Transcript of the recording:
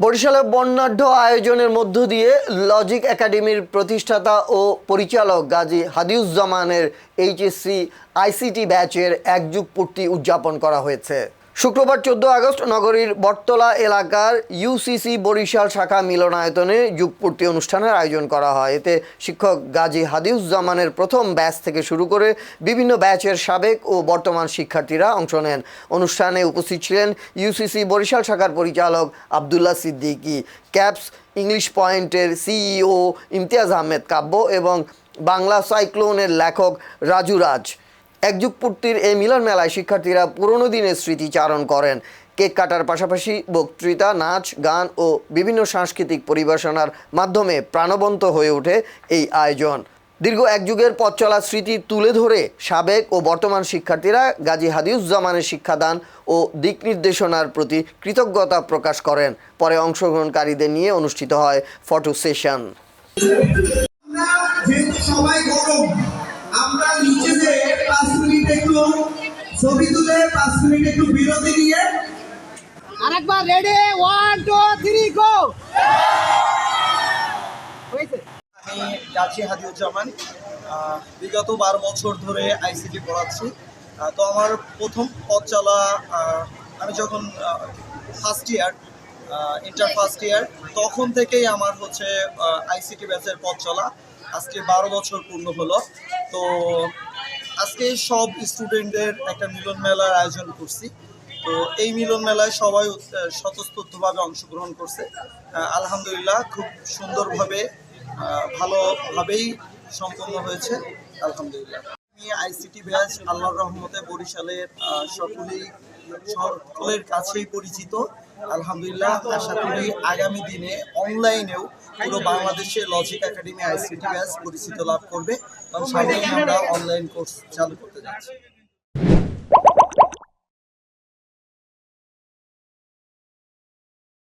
বরিশালে বর্ণাঢ্য আয়োজনের মধ্য দিয়ে লজিক একাডেমির প্রতিষ্ঠাতা ও পরিচালক গাজী হাদিউজ্জামানের এইচএসসি আইসিটি ব্যাচের এক যুগ পূর্তি উদযাপন করা হয়েছে। শুক্রবার 14 আগস্ট নগরীর বটতলা এলাকার ইউসিসি বরিশাল শাখা মিলনায়তনে যুগপূর্তি অনুষ্ঠানের আয়োজন করা হয়। এতে শিক্ষক গাজী হাদিউজ্জামানের প্রথম ব্যাচ থেকে শুরু করে বিভিন্ন ব্যাচের সাবেক ও বর্তমান শিক্ষার্থীরা অংশ নেন। অনুষ্ঠানে উপস্থিত ছিলেন ইউসিসি বরিশাল শাখার পরিচালক আব্দুল্লাহ সিদ্দিকী, ক্যাপস ইংলিশ পয়েন্টের সিইও ইমতিয়াজ আহমেদ কাব্য এবং বাংলা সাইক্লোনের লেখক রাজু রাজ। এক যুগ পূর্তির এই মিলন মেলায় শিক্ষার্থীরা পুরনো দিনের স্মৃতিচারণ করেন। কেক কাটার পাশাপাশি বক্তৃতা, নাচ, গান ও বিভিন্ন সাংস্কৃতিক পরিবেশনার মাধ্যমে প্রাণবন্ত হয়ে ওঠে এই আয়োজন। দীর্ঘ এক যুগের পথ চলা স্মৃতি তুলে ধরে সাবেক ও বর্তমান শিক্ষার্থীরা গাজী হাদিউজ্জামানের শিক্ষাদান ও দিক নির্দেশনার প্রতি কৃতজ্ঞতা প্রকাশ করেন। পরে অংশগ্রহণকারীদের নিয়ে অনুষ্ঠিত হয় ফটো সেশন। আমরা নিজেদের 5 মিনিট একটু ছবি তুলে 5 মিনিট একটু বিরতি নিয়ে আরেকবার রেডি 1 2 3 গো। আমি গাজী হাদিউজ্জামান, বিগত 12 বছর ধরে আইসিটি পড়াচ্ছি। তো আমার প্রথম পথ চলা আমি যখন ইন্টার ফার্স্ট ইয়ার তখন থেকেই আমার হচ্ছে আইসিটি ব্যাচের পথ চলা। আজকে 12 বছর পূর্ণ হলো। তো আজকে সব স্টুডেন্টদের একটা মিলন মেলার আয়োজন করছি। তো এই মিলন মেলায় সবাই স্বতঃস্ফূর্তভাবে অংশগ্রহণ করছে। আলহামদুলিল্লাহ, খুব সুন্দরভাবে ভালোভাবেই সম্পন্ন হয়েছে। আলহামদুলিল্লাহ। আমি আইসিটি ব্যাচ আল্লাহর রহমতে বরিশালের সকলের কাছেই পরিচিত। আলহামদুলিল্লাহ, আশা করি আগামী দিনে অনলাইনেও পুরো বাংলাদেশে লজিক একাডেমি আইসিটি ব্যাচ পরিচিত লাভ করবে, কারণ সামনেই আমরা অনলাইন কোর্স চালু করতে যাচ্ছি।